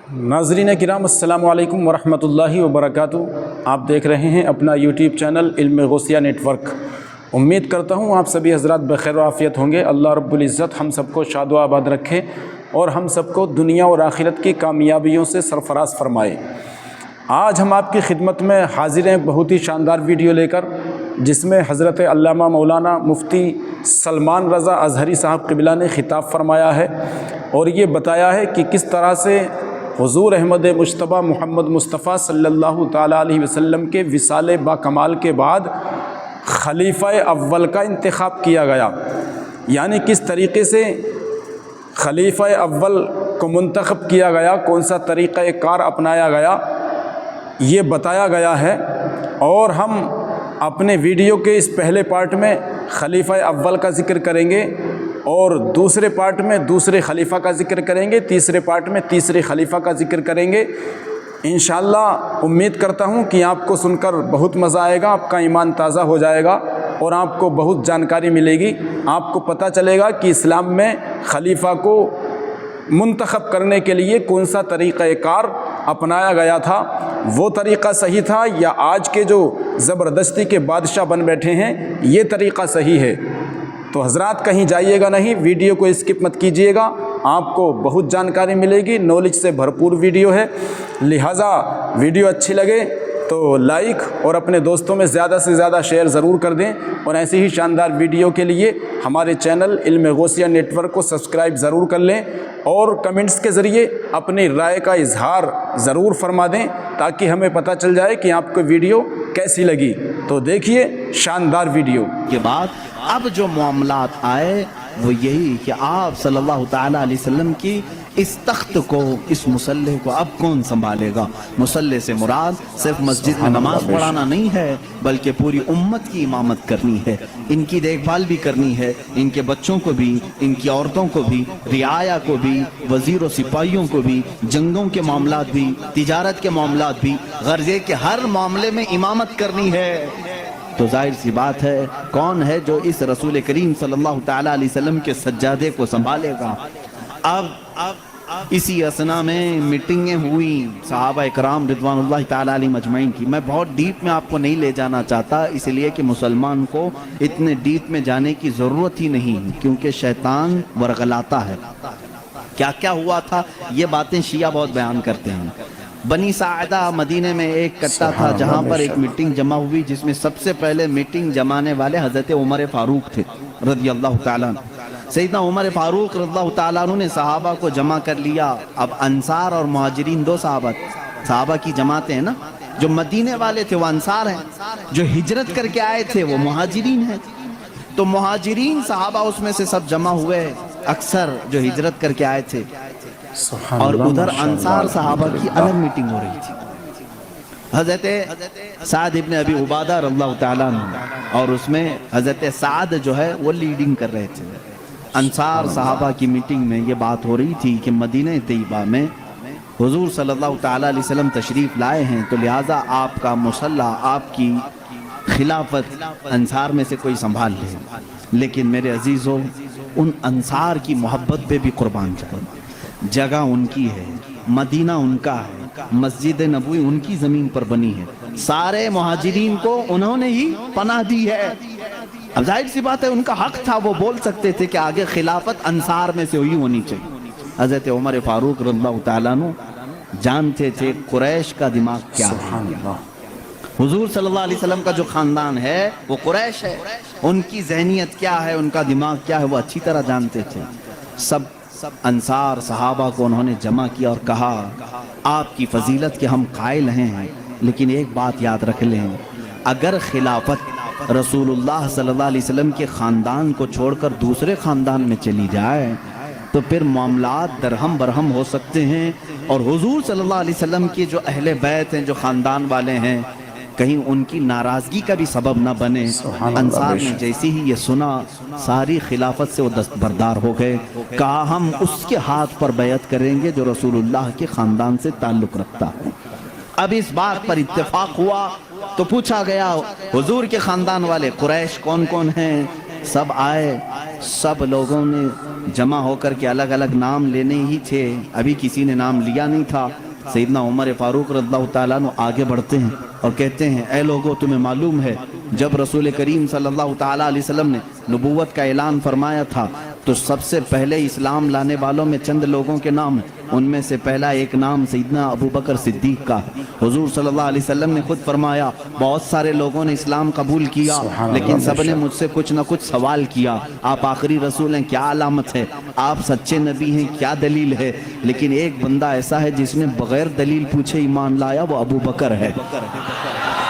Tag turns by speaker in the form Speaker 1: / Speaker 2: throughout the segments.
Speaker 1: नाज़रीन किराम अस्सलाम वालेकुम वरहमतुल्लाहि वबरकातुहू। आप देख रहे हैं अपना यूट्यूब चैनल इल्म गौसिया नेटवर्क। उम्मीद करता हूँ आप सभी हज़रात बखैर आफ़ियत होंगे। अल्लाह रब्बुल इज़्ज़त हम सबको शाद व आबाद रखे और हम सबको दुनिया और आखिरत की कामयाबियों से सरफराज फरमाए। आज हम आपकी खिदमत में हाजिर हैं बहुत ही शानदार वीडियो लेकर, जिसमें हज़रत अल्लामा मौलाना मुफ्ती सलमान रज़ा अज़हरी साहब क़िबला ने ख़िताब फरमाया है और ये बताया है कि किस तरह से हुज़ूर अहमद मुज्तबा मोहम्मद मुस्तफ़ा सल्लल्लाहु ताला अलैहि वसल्लम के विसाल बाकमाल के बाद खलीफ़ा अव्वल का इंतखाब किया गया, यानी किस तरीक़े से खलीफ़ा अव्वल को मुंतखब किया गया, कौन सा तरीक़ा कार अपनाया गया, ये बताया गया है। और हम अपने वीडियो के इस पहले पार्ट में खलीफ़ा अव्वल का ज़िक्र करेंगे और दूसरे पार्ट में दूसरे खलीफ़ा का ज़िक्र करेंगे, तीसरे पार्ट में तीसरे खलीफ़ा का ज़िक्र करेंगे। इंशाअल्लाह उम्मीद करता हूँ कि आपको सुनकर बहुत मज़ा आएगा, आपका ईमान ताज़ा हो जाएगा और आपको बहुत जानकारी मिलेगी। आपको पता चलेगा कि इस्लाम में खलीफ़ा को मुंतखब करने के लिए कौन सा तरीक़ा कार अपनाया गया था, वो तरीक़ा सही था या आज के जो ज़बरदस्ती के बादशाह बन बैठे हैं ये तरीक़ा सही है। तो हज़रात कहीं जाइएगा नहीं, वीडियो को स्किप मत कीजिएगा, आपको बहुत जानकारी मिलेगी। नॉलेज से भरपूर वीडियो है, लिहाजा वीडियो अच्छी लगे तो लाइक और अपने दोस्तों में ज़्यादा से ज़्यादा शेयर ज़रूर कर दें और ऐसी ही शानदार वीडियो के लिए हमारे चैनल इल्म गौसिया नेटवर्क को सब्सक्राइब ज़रूर कर लें और कमेंट्स के ज़रिए अपनी राय का इजहार ज़रूर फरमा दें ताकि हमें पता चल जाए कि आपको वीडियो कैसी लगी। तो देखिए शानदार वीडियो
Speaker 2: के बाद अब जो मामलात आए वो यही कि आप सल्लल्लाहु ताला अलैहि वसल्लम की इस तख्त को, इस मुसल्ले को अब कौन संभालेगा। मुसल्ले से मुराद सिर्फ मस्जिद में नमाज पढ़ाना नहीं है, बल्कि पूरी उम्मत की इमामत करनी है, इनकी देखभाल भी करनी है, इनके बच्चों को भी, इनकी औरतों को भी, रियाया को भी, वजीरों सिपाहियों को भी, जंगों के मामलात भी, तिजारत के मामलात भी, गर्जे के हर मामले में इमामत करनी है। तो जाहिर सी बात है कौन है जो इस रसूल करीम सल्लल्लाहु ताला अलैहि वसल्लम के सज्जादे को संभालेगा। अब इसी असना में मीटिंगें हुई सहाबा इकराम रिदवानुल्लाह ताला अलैहिम अजमईन की। मैं बहुत डीप में आपको नहीं ले जाना चाहता, इसलिए कि मुसलमान को इतने डीप में जाने की ज़रूरत ही नहीं, क्योंकि शैतान वरगलाता है। क्या क्या हुआ था ये बातें शिया बहुत बयान करते हैं। बनी साइदा मदीने में एक कट्टा था जहाँ पर एक मीटिंग जमा हुई, जिसमें सबसे पहले मीटिंग जमाने वाले हज़रत उमर फारूक थे रज़ी अल्लाह ताला। सैयदना उमर फारूक रज़ी अल्लाह ताला ने सहाबा को जमा कर लिया। अब अंसार और मुहाजिरीन दो सहाबा की जमातें हैं ना, जो मदीने वाले थे वो अंसार हैं, जो हिजरत करके आए थे वो मुहाजिरीन हैं। तो मुहाजिरीन सहाबा उसमें से सब जमा हुए, अक्सर जो हिजरत करके आए थे, और उधर अंसार सहाबा की अलग मीटिंग हो रही थी। हज़रत साद इब्न अबी उबादा रज़ियल्लाहु ताला अन्हु, और उसमें हज़रत साद जो है वो लीडिंग कर रहे थे। अंसार सहाबा की मीटिंग में ये बात हो रही थी कि मदीने तैयबा में हुज़ूर सल्लल्लाहु ताला अलैहि वसल्लम तशरीफ़ लाए हैं, तो लिहाजा आपका मुसल्ला, आपकी खिलाफत अंसार में से कोई संभाल ले। लेकिन मेरे अजीज़ों, उन अंसार की मोहब्बत पे भी कुर्बान जाए। जगह उनकी है, मदीना उनका है, मस्जिद नबवी उनकी ज़मीन पर बनी है, सारे मुहाजिरीन को उन्होंने ही पनाह दी है। अब जाहिर सी बात है उनका हक था, वो बोल सकते थे कि आगे खिलाफत अंसार में से हुई होनी चाहिए। हज़रत उमर फारूक रज़ियल्लाहु ताला अन्हु जानते थे कुरैश का दिमाग क्या है। हुजूर सल्लल्लाहु अलैहि वसल्लम का जो ख़ानदान है वो कुरैश है, उनकी ज़हनियत क्या है, उनका दिमाग क्या है, वो अच्छी तरह जानते थे। सब अंसार सहाबा को उन्होंने जमा किया और कहा आपकी फजीलत के हम कायल हैं, लेकिन एक बात याद रख लें, अगर खिलाफत रसूलुल्लाह सल्लल्लाहु अलैहि वसल्लम के ख़ानदान को छोड़कर दूसरे ख़ानदान में चली जाए तो फिर मामलात दरहम बरहम हो सकते हैं, और हुजूर सल्लल्लाहु अलैहि वसल्लम के जो अहले बैत हैं, जो ख़ानदान वाले हैं, कहीं उनकी नाराज़गी का भी सबब न बने। अंसार ने जैसे ही ये सुना सारी खिलाफत से वो दस्तबरदार हो गए, कहा हम उसके हाथ पर बैत करेंगे जो रसूलुल्लाह के ख़ानदान से ताल्लुक़ रखता है। अब इस बात पर इत्तेफाक हुआ तो पूछा गया हुजूर के ख़ानदान वाले कुरैश कौन कौन हैं। सब आए, सब लोगों ने जमा होकर के अलग अलग नाम लेने ही थे, अभी किसी ने नाम लिया नहीं था। सैयदना उमर फारूक रज़ियल्लाहु ताला अन्हु आगे बढ़ते हैं और कहते हैं, ऐ लोगों, तुम्हें मालूम है जब रसूल करीम सल्लल्लाहु ताला अलैहि वसल्लम ने नबूवत का ऐलान फरमाया था तो सबसे पहले इस्लाम लाने वालों में चंद लोगों के नाम, उनमें से पहला एक नाम सैयदना अबू बकर सिद्दीक का। हुजूर सल्लल्लाहु अलैहि वसल्लम ने खुद फरमाया, बहुत सारे लोगों ने इस्लाम कबूल किया लेकिन सबने मुझसे कुछ ना कुछ सवाल किया, आप आखिरी रसूल हैं, क्या अलामत है, आप सच्चे नबी हैं, क्या दलील है। लेकिन एक बंदा ऐसा है जिसने बगैर दलील पूछे ईमान लाया, वो अबू बकर है,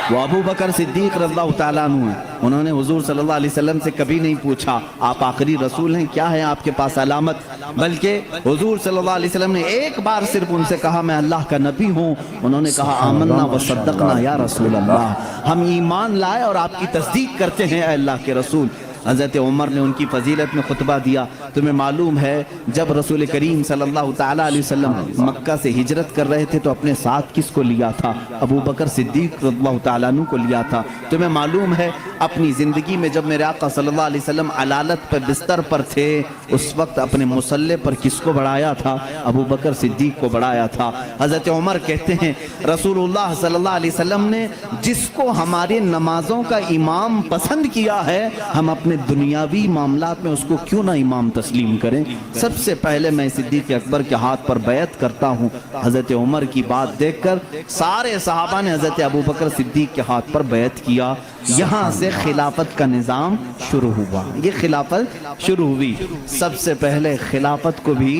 Speaker 2: वो अबू बकर सिद्दीक रज़ियल्लाहु ताला अन्हु हैं। उन्होंने हुजूर सल्लल्लाहु अलैहि वसल्लम से कभी नहीं पूछा आप आखिरी रसूल हैं, क्या है आपके पास अलामत, बल्कि हुजूर सल्लल्लाहु अलैहि वसल्लम ने एक बार सिर्फ उनसे कहा, मैं अल्लाह का नबी हूँ। उन्होंने कहा, आमन्ना व सद्दक़ना या रसूल अल्लाह, हम ईमान लाए और आपकी तस्दीक करते हैं ऐ अल्लाह के रसूल। हज़रत उमर ने उनकी फजीलत में खुतबा दिया। तुम्हें मालूम है जब रसूल करीम सल्लल्लाहु ताला अलैहि वसल्लम मक्का से हिजरत कर रहे थे तो अपने साथ किसको लिया था? अबू बकर सिद्दीक रज़ियल्लाहु ताला अन्हु को लिया था। तुम्हें मालूम है अपनी ज़िंदगी में जब मेरे आका सल्लल्लाहु अलैहि वसल्लम अलालत पर बिस्तर पर थे उस वक्त अपने मुसल्ले पर किसको बढ़ाया था? अबू बकर सिद्दीक को बढ़ाया था। हज़रत उमर कहते हैं रसूलुल्लाह सल्लल्लाहु अलैहि वसल्लम ने जिसको हमारे नमाजों का इमाम पसंद किया है, हम अपने दुनियावी मामलात में उसको क्यों ना इमाम तस्लीम करें। सबसे पहले मैं सिद्दीक अकबर के हाथ पर बैत करता हूँ। हज़रत उमर की बात देखकर सारे सहाबा ने हज़रत अबू बकर सिद्दीक के हाथ पर बैत किया। यहाँ से खिलाफत का निज़ाम शुरू हुआ, ये खिलाफत शुरू हुई। सबसे पहले खिलाफत को भी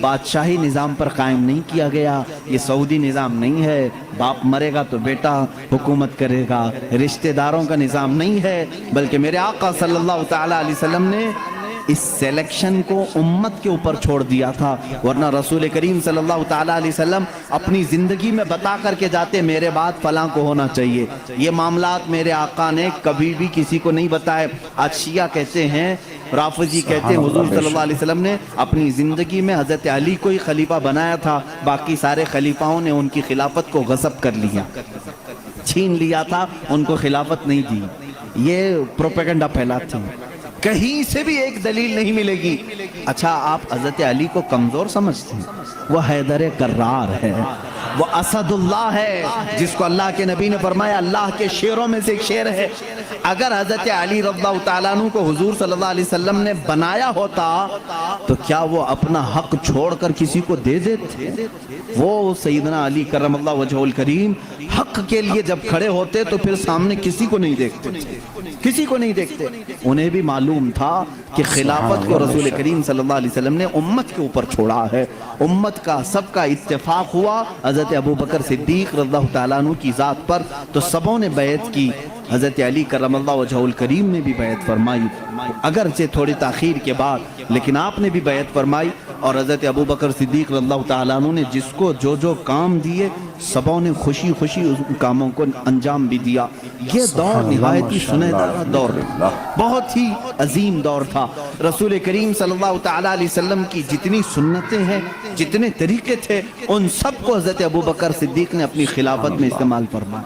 Speaker 2: बादशाही निज़ाम पर कायम नहीं किया गया, ये सऊदी निज़ाम नहीं है, बाप मरेगा तो बेटा हुकूमत करेगा, रिश्तेदारों का निज़ाम नहीं है, बल्कि मेरे आका सल्लल्लाहु ताला अलैहि वसल्लम ने इस सिलेक्शन को उम्मत के ऊपर छोड़ दिया था। वरना रसूल करीम सल्लल्लाहु ताला अलैहि वसल्लम अपनी ज़िंदगी में बता करके जाते, मेरे बाद फलां को होना चाहिए। ये मामलात मेरे आका ने कभी भी किसी को नहीं बताए। आज शिया कहते हैं, राफिजी कहते हैं हुजूर सल्लल्लाहु अलैहि वसल्लम ने अपनी ज़िंदगी में हज़रत अली को ही खलीफा बनाया था, बाकी सारे खलीफाओं ने उनकी खिलाफत को गज़ब कर लिया, छीन लिया था, उनको खिलाफत नहीं दी। ये प्रोपेगेंडा फैलाते हैं, कहीं से भी एक दलील नहीं मिलेगी। अच्छा, आप हज़रत अली को कमज़ोर समझते हैं? वो हैदर कर्रार है, वो असदुल्लाह है, जिसको अल्लाह के नबी ने फरमाया अल्लाह के शेरों में से एक शेर है। अगर हज़रत अली रज़ियल्लाहु ताला अन्हु को हुजूर सल्लल्लाहु अलैहि वसल्लम ने बनाया होता तो क्या वो अपना हक छोड़कर किसी को दे देते? वो सैयदना अली करमल्लाहु वजहुल करीम हक के लिए जब खड़े होते तो फिर सामने किसी को नहीं देखते, किसी को नहीं देखते। उन्हें भी मालूम था कि खिलाफत को रसूल करीम सल्लल्लाहु अलैहि वसल्लम ने उम्मत के ऊपर छोड़ा है। उम्मत का सबका इत्तेफाक हुआ हज़रत अबू बकर सिद्दीक रज़ियल्लाहु ताला अन्हु की ज़ात पर, तो सबों ने बैत की। हज़रत अली करमल्लाहु वजहुल करीम ने भी बैत फरमाई, अगरचे थोड़ी ताख़ीर के बाद, लेकिन आपने भी बैत फरमाई। और हज़रत अबू बकर सिद्दीक रज़ियल्लाहु ताला अन्हु ने जिसको जो जो काम दिए सबों ने खुशी खुशी उस कामों को अंजाम भी दिया। ये दौर निहायती सुनहरा दौर, बहुत ही अजीम दौर था। रसूल करीम सल्लल्लाहु ताला अलैहि वसल्लम की जितनी सुन्नतें हैं, जितने तरीके थे, उन सब को हज़रत अबू बकर सिद्दीक ने अपनी खिलाफत में इस्तेमाल फरमाया।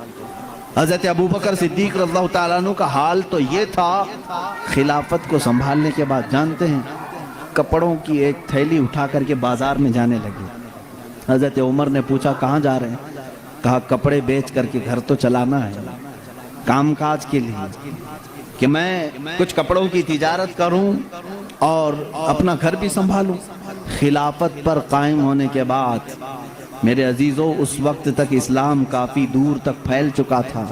Speaker 2: हज़रत अबू बकर सिद्दीक रज़ियल्लाहु ताला अन्हु का हाल तो ये था, खिलाफत को संभालने के बाद जानते हैं कपड़ों की एक थैली उठा करके बाजार में जाने लगे। हज़रत उमर ने पूछा कहाँ जा रहे हैं? कहा कपड़े बेच करके घर तो चलाना है, काम काज के लिए, कि मैं कुछ कपड़ों की तिजारत करूं और अपना घर भी संभालूं। खिलाफत पर कायम होने के बाद मेरे अजीजों उस वक्त तक इस्लाम काफ़ी दूर तक फैल चुका था।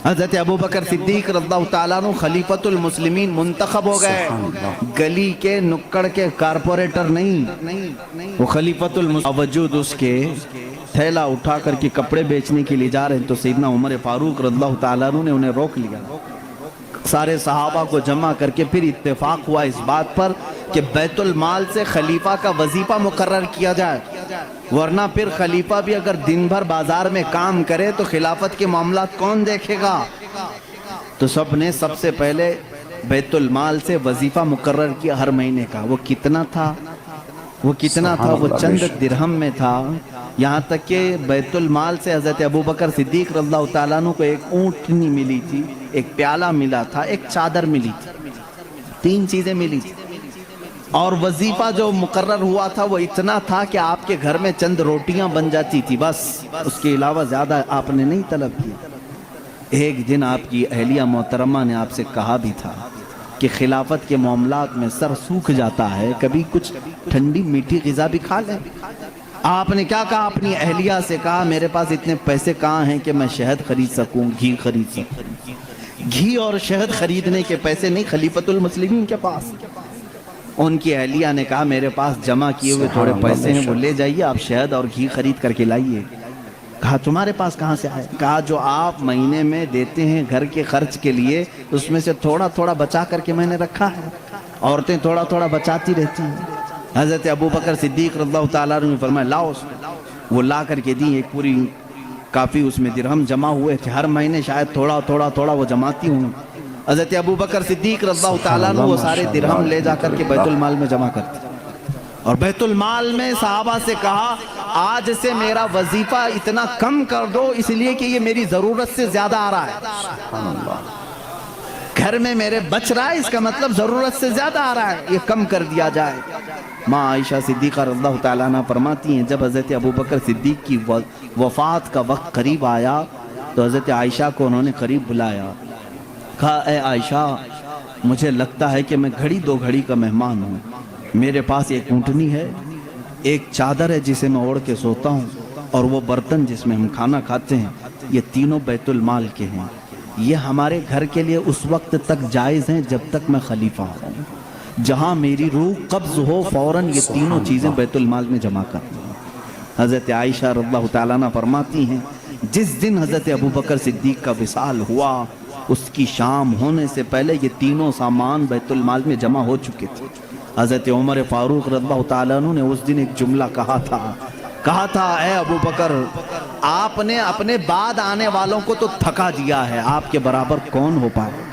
Speaker 2: हज़रत अबू बकर सिद्दीक रज़ियल्लाहु ताला अन्हु खलीफतुल मुस्लिमीन मुंतखब हो गए, गली के नुक्कड़ के कारपोरेटर नहीं, वो खलीफतुल बावजूद उसके थैला उठा करके कपड़े बेचने के लिए जा रहे हैं तो सैयदना उमर फारूक रज़ियल्लाहु ताला अन्हु ने उन्हें रोक लिया। सारे सहाबा को जमा करके फिर इत्तेफाक हुआ इस बात पर कि बैतुल माल से खलीफा का वजीफा मुकर्रर किया जाए, वरना फिर खलीफा भी अगर दिन भर बाजार में काम करे तो खिलाफत के मामलात कौन देखेगा। तो सब ने सबसे पहले बैतुल माल से वजीफा मुकर्रर किया हर महीने का। वो कितना था? वो चंद दिरहम में था। यहाँ तक कि बैतुल माल से हज़रत अबू बकर सिद्दीक रज़ियल्लाहु ताला अन्हु को एक ऊँटनी मिली थी, एक प्याला मिला था, एक चादर मिली थी, 3 चीज़ें मिली थी। اور وظیفہ جو مقرر ہوا تھا وہ اتنا تھا کہ آپ کے گھر میں چند روٹیاں بن جاتی تھی، بس اس کے علاوہ زیادہ آپ نے نہیں طلب کیا۔ ایک دن آپ کی اہلیہ محترمہ نے آپ سے کہا بھی تھا کہ خلافت کے معاملات میں سر سوکھ جاتا ہے، کبھی کچھ ٹھنڈی میٹھی غذا بھی کھا لیں۔ آپ نے کیا کہا؟ اپنی اہلیہ سے کہا میرے پاس اتنے پیسے کہاں ہیں کہ میں شہد خرید سکوں، گھی خرید سکوں۔ گھی اور شہد خریدنے کے پیسے نہیں خلیفۃ المسلمین کے پاس۔ ان کی اہلیہ نے کہا میرے پاس جمع کیے ہوئے تھوڑے پیسے ہیں، وہ لے جائیے، آپ شہد اور گھی خرید کر کے لائیے۔ کہا تمہارے پاس کہاں سے آئے؟ کہا جو آپ مہینے میں دیتے ہیں گھر کے خرچ کے لیے، اس میں سے تھوڑا تھوڑا بچا کر کے میں نے رکھا ہے۔ عورتیں تھوڑا تھوڑا بچاتی رہتی ہیں۔ حضرت ابوبکر صدیق رضی اللہ تعالیٰ عنہ نے فرمایا لاؤ اس میں۔ وہ لا کر کے دی، ایک پوری کافی اس میں درہم جمع ہوئے تھے، ہر مہینے شاید تھوڑا تھوڑا تھوڑا وہ جماتی ہوں۔ حضرت ابوبکر صدیق رضی اللہ تعالیٰ عنہ وہ سارے درہم لے جا کر کے بیت المال میں جمع کرتے، اور بیت المال میں صحابہ سے کہا آج سے میرا وظیفہ اتنا کم کر دو، اس لیے کہ یہ میری ضرورت سے زیادہ آ رہا ہے۔ گھر میں میرے بچ رہا ہے، اس کا مطلب ضرورت سے زیادہ آ رہا ہے، یہ کم کر دیا جائے۔ ماں عائشہ صدیقہ رضی اللہ تعالیٰ عنہ فرماتی ہیں جب حضرت ابوبکر صدیق کی وفات کا وقت قریب آیا تو حضرت عائشہ کو انہوں نے قریب بلایا، کہا اے عائشہ مجھے لگتا ہے کہ میں گھڑی دو گھڑی کا مہمان ہوں، میرے پاس ایک اونٹنی ہے، ایک چادر ہے جسے میں اوڑھ کے سوتا ہوں، اور وہ برتن جس میں ہم کھانا کھاتے ہیں، یہ تینوں بیت المال کے ہیں، یہ ہمارے گھر کے لیے اس وقت تک جائز ہیں جب تک میں خلیفہ ہوں، جہاں میری روح قبض ہو فوراً یہ تینوں چیزیں بیت المال میں جمع کرتی ہیں۔ حضرت عائشہ رضی اللہ تعالیٰ عنہ فرماتی ہیں جس دن حضرت ابوبکر صدیق کا وصال ہوا اس کی شام ہونے سے پہلے یہ تینوں سامان بیت المال میں جمع ہو چکے تھے۔ حضرت عمر فاروق رضی اللہ تعالیٰ عنہ نے اس دن ایک جملہ کہا تھا اے ابوبکر آپ نے اپنے بعد آنے والوں کو تو تھکا دیا ہے، آپ کے برابر کون ہو پائے؟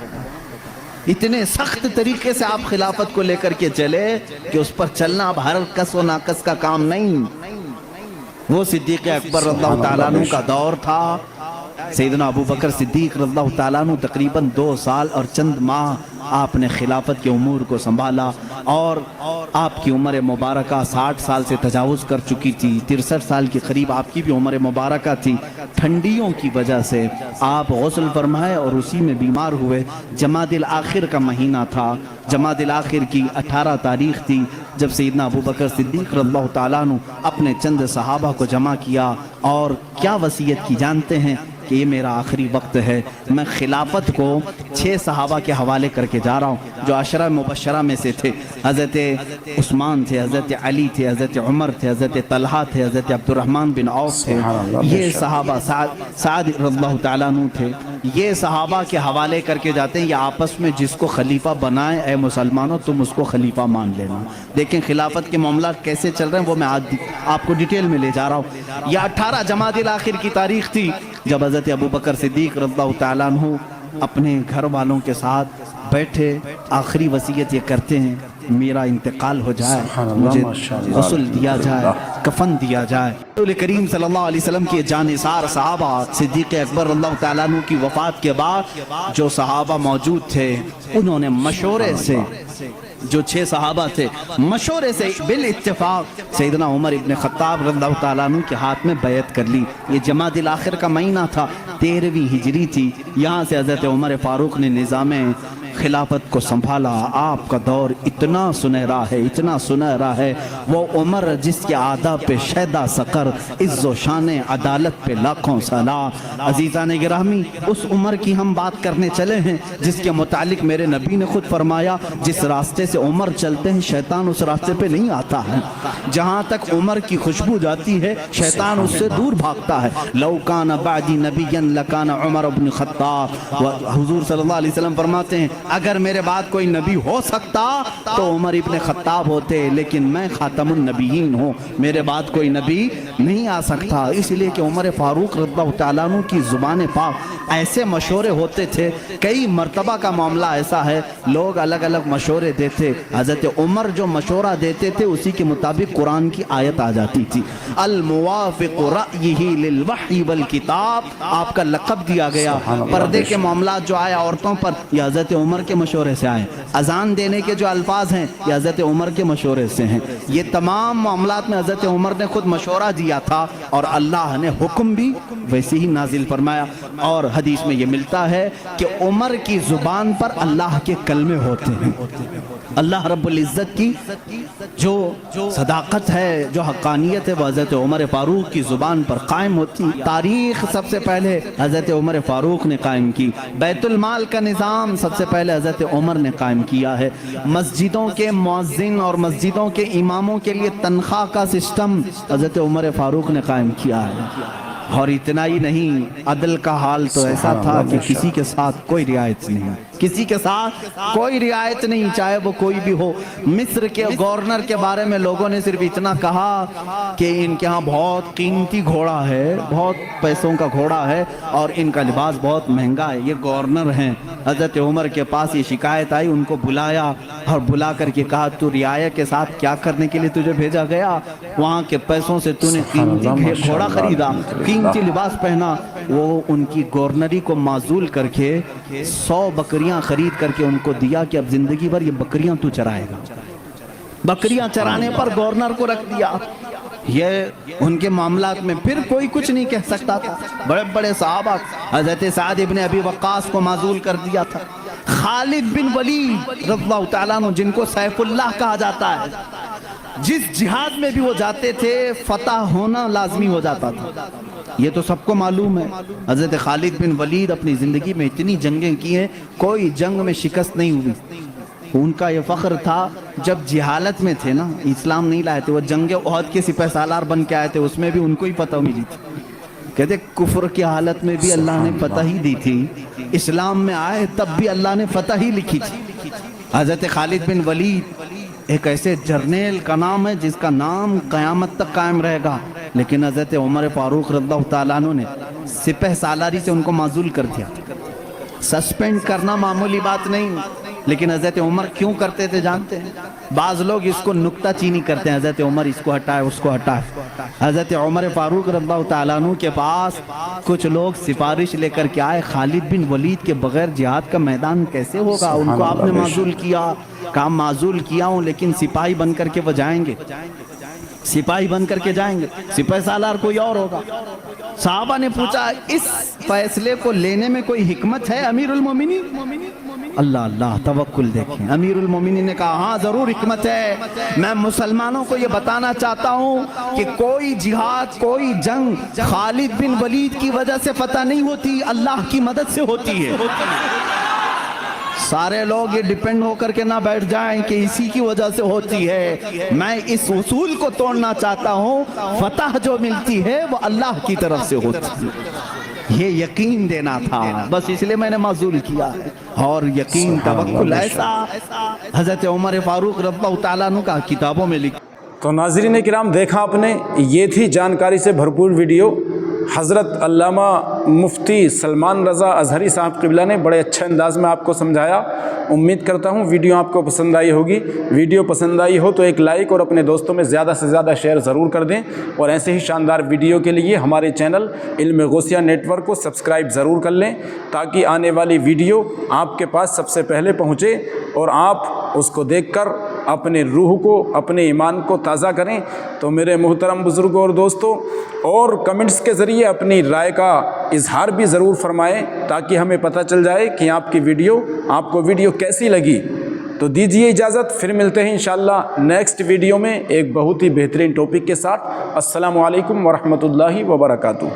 Speaker 2: اتنے سخت طریقے سے آپ خلافت کو لے کر کے چلے کہ اس پر چلنا اب ہر کس و ناقص کا کام نہیں۔ وہ صدیق اکبر رضی اللہ تعالیٰ عنہ کا دور تھا۔ سیدنا ابوبکر صدیق رضی اللہ تعالیٰ عنہ تقریباً 2 سال اور چند ماہ آپ نے خلافت کے امور کو سنبھالا، اور آپ کی عمر مبارکہ 60 سال سے تجاوز کر چکی تھی، 63 سال کے قریب آپ کی بھی عمر مبارکہ تھی۔ ٹھنڈیوں کی وجہ سے آپ غسل فرمائے اور اسی میں بیمار ہوئے۔ جمادی الاخر کا مہینہ تھا، جمادی الاخر کی 18 تاریخ تھی جب سیدنا ابوبکر صدیق رضی اللہ تعالیٰ عنہ اپنے چند صحابہ کو جمع کیا اور کیا وصیت کی جانتے ہیں کہ یہ میرا آخری وقت ہے، میں خلافت کو 6 صحابہ کے حوالے کر کے جا رہا ہوں جو عشرہ مبشرہ میں سے تھے۔ حضرت عثمان تھے، حضرت علی تھے، حضرت عمر تھے، حضرت طلحہ تھے، حضرت عبد الرحمن بن عوف تھے، یہ صحابہ سعد رضی اللہ تعالیٰ عنہ تھے۔ یہ صحابہ کے حوالے کر کے جاتے ہیں یہ آپس میں جس کو خلیفہ بنائے اے مسلمانوں تم اس کو خلیفہ مان لینا۔ دیکھیں خلافت کے معاملات کیسے چل رہے ہیں وہ میں آج آپ کو ڈیٹیل میں لے جا رہا ہوں۔ یہ 18 جمادی الاخر کی تاریخ تھی جب حضرت ابوبکر صدیق رضی اللہ تعالیٰ عنہ اپنے گھر والوں کے ساتھ بیٹھے، آخری وصیت یہ کرتے ہیں میرا انتقال ہو جائے، مجھے غسل دیا جائے، کفن دیا جائے۔ رسول کریم صلی اللہ علیہ وسلم کے جانثار صحابہ صدیق اکبر رضی اللہ تعالیٰ عنہ کی وفات کے بعد جو صحابہ موجود تھے انہوں نے مشورے سے، جو 6 صحابہ تھے مشورے سے بالاتفاق سیدنا عمر ابن خطاب رضی اللہ تعالیٰ عنہ کے ہاتھ میں بیعت کر لی۔ یہ جمادی الاخر کا مہینہ تھا، 13ویں ہجری تھی، یہاں سے حضرت عمر فاروق نے نظام خلافت کو سنبھالا۔ آپ کا دور اتنا سنہرا ہے، اتنا سنہرا ہے، وہ عمر جس کے آداب پہ شیدہ سقر، عز و شان عدالت پہ لاکھوں سلام۔ عزیزان گرامی اس عمر کی ہم بات کرنے چلے ہیں جس کے متعلق میرے نبی نے خود فرمایا جس راستے سے عمر چلتے ہیں شیطان اس راستے پہ نہیں آتا ہے، جہاں تک عمر کی خوشبو جاتی ہے شیطان اس سے دور بھاگتا ہے۔ لو کان بعدی نبیا لکان عمر بن خطاب، حضور صلی اللہ علیہ وسلم فرماتے ہیں اگر میرے بعد کوئی نبی ہو سکتا تو عمر ابن خطاب ہوتے، لیکن میں خاتم النبیین ہوں، میرے بعد کوئی نبی نہیں آ سکتا، اس لیے کہ عمر فاروق رضی اللہ تعالیٰ عنہ کی زبان پاک ایسے مشورے ہوتے تھے، کئی مرتبہ کا معاملہ ایسا ہے لوگ الگ الگ مشورے دیتے، حضرت عمر جو مشورہ دیتے تھے اسی کے مطابق قرآن کی آیت آ جاتی تھی، الموافق رأیہ للوحی والکتاب، آپ کا لقب دیا گیا۔ پردے کے معاملات جو آئے عورتوں پر یہ حضرت عمر کے مشورے سے آئے، اذان دینے کے جو الفاظ ہیں یہ حضرت عمر کے مشورے سے ہیں، یہ تمام معاملات میں حضرت عمر نے خود مشورہ دیا تھا اور اللہ نے حکم بھی ویسے ہی نازل فرمایا۔ اور حدیث میں یہ ملتا ہے کہ عمر کی زبان پر اللہ کے کلمے ہوتے ہیں، اللہ رب العزت کی جو صداقت ہے، جو حقانیت ہے وہ حضرت عمر فاروق کی زبان پر قائم ہوتی۔ تاریخ سب سے پہلے حضرت عمر فاروق نے قائم کی، بیت المال کا نظام سب سے پہلے حضرت عمر نے قائم کیا ہے، مسجدوں کے مؤذن اور مسجدوں کے اماموں کے لیے تنخواہ کا سسٹم حضرت عمر فاروق نے قائم کیا ہے۔ اور اتنا ہی نہیں، عدل کا حال تو ایسا تھا کہ کسی کے ساتھ کوئی رعایت نہیں، کسی کے ساتھ کوئی رعایت نہیں، چاہے وہ کوئی بھی ہو۔ مصر کے گورنر کے بارے میں لوگوں نے صرف اتنا کہا کہ ان کے ہاں بہت قیمتی گھوڑا ہے، بہت پیسوں کا گھوڑا ہے اور ان کا لباس بہت مہنگا ہے، یہ گورنر ہیں۔ حضرت عمر کے پاس یہ شکایت آئی، ان کو بلایا اور بلا کر کے کہا تو رعایا کے ساتھ کیا کرنے کے لیے تجھے بھیجا گیا؟ وہاں کے پیسوں سے تو نے قیمتی گھوڑا خریدا، قیمتی لباس پہنا۔ وہ ان کی گورنری کو معزول کر کے 100 بکریاں خرید کر کے ان کو دیا کہ اب زندگی بھر یہ بکریاں تو چرائے گا۔ بکریاں چرانے پر گورنر کو رکھ دیا۔ یہ ان کے معاملات میں پھر کوئی کچھ نہیں کہہ سکتا تھا۔ بڑے بڑے صحابہ، حضرت سعد ابن ابی وقاص کو معزول کر دیا تھا، خالد بن ولید رضی اللہ تعالیٰ عنہ جن کو سیف اللہ کہا جاتا ہے، جس جہاد میں بھی وہ جاتے تھے فتح ہونا لازمی ہو جاتا تھا، یہ تو سب کو معلوم ہے۔ حضرت خالد بن ولید اپنی زندگی میں اتنی جنگیں کی ہیں، کوئی جنگ میں شکست نہیں ہوئی۔ ان کا یہ فخر تھا جب جہالت میں تھے نا، اسلام نہیں لائے تھے، وہ جنگ احد کے سپہ سالار بن کے آئے تھے، اس میں بھی ان کو ہی فتح ملی تھی۔ کہتے کفر کی حالت میں بھی اللہ نے فتح ہی دی تھی، اسلام میں آئے تب بھی اللہ نے فتح ہی لکھی تھی۔ حضرت خالد بن ولید ایک ایسے جرنیل کا نام ہے جس کا نام قیامت تک قائم رہے گا، لیکن حضرت عمر فاروق رضی اللہ تعالیٰ عنہ نے سپہ سالاری سے ان کو معزول کر دیا۔ سسپینڈ کرنا معمولی بات نہیں، لیکن حضرت عمر کیوں کرتے تھے جانتے ہیں؟ بعض لوگ اس کو نکتہ چینی کرتے ہیں، حضرت عمر اس کو ہٹائے اس کو ہٹائے۔ حضرت عمر فاروق رضی اللہ تعالیٰ عنہ کے پاس کچھ لوگ سفارش لے کر کے آئے، خالد بن ولید کے بغیر جہاد کا میدان کیسے ہوگا؟ ان کو آپ نے معزول کیا، کہا معزول کیا ہوں لیکن سپاہی بن کر کے وہ جائیں گے، سپاہی بن کر کے جائیں گے، سپہ سالار کوئی اور ہوگا۔ صحابہ نے پوچھا اس فیصلے کو لینے میں کوئی حکمت ہے امیر المومنین؟ اللہ اللہ توکل دیکھیں، امیر المومنین نے کہا ہاں ضرور حکمت ہے، میں مسلمانوں کو یہ بتانا چاہتا ہوں کہ کوئی جہاد کوئی جنگ خالد بن ولید کی وجہ سے فتح نہیں ہوتی، اللہ کی مدد سے ہوتی ہے۔ سارے لوگ یہ ڈیپینڈ ہو کر کے نہ بیٹھ جائیں کہ اسی کی وجہ سے ہوتی ہے، میں اس اصول کو توڑنا چاہتا ہوں، فتح جو ملتی ہے وہ اللہ کی طرف سے ہوتی ہے، یہ یقین دینا تھا، بس اس لیے میں نے معزول کیا۔ اور یقین توکل ایسا حضرت عمر فاروق رضی اللہ تعالیٰ عنہ کا کتابوں میں لکھا۔
Speaker 1: تو ناظرین کرام دیکھا آپ نے، یہ تھی جانکاری سے بھرپور ویڈیو۔ حضرت علامہ مفتی سلمان رضا اظہری صاحب قبلہ نے بڑے اچھے انداز میں آپ کو سمجھایا۔ امید کرتا ہوں ویڈیو آپ کو پسند آئی ہوگی۔ ویڈیو پسند آئی ہو تو ایک لائک اور اپنے دوستوں میں زیادہ سے زیادہ شیئر ضرور کر دیں، اور ایسے ہی شاندار ویڈیو کے لیے ہمارے چینل علم غوثیہ نیٹ ورک کو سبسکرائب ضرور کر لیں، تاکہ آنے والی ویڈیو آپ کے پاس سب سے پہلے پہنچے اور آپ اس کو دیکھ کر اپنے روح کو اپنے ایمان کو تازہ کریں۔ تو میرے محترم بزرگوں اور دوستوں، اور کمنٹس کے ذریعے اپنی رائے کا اظہار بھی ضرور فرمائیں، تاکہ ہمیں پتہ چل جائے کہ آپ کی آپ کو ویڈیو کیسی لگی۔ تو دیجیے اجازت، پھر ملتے ہیں انشاءاللہ نیکسٹ ویڈیو میں ایک بہت ہی بہترین ٹاپک کے ساتھ۔ السلام علیکم ورحمۃ اللہ وبرکاتہ۔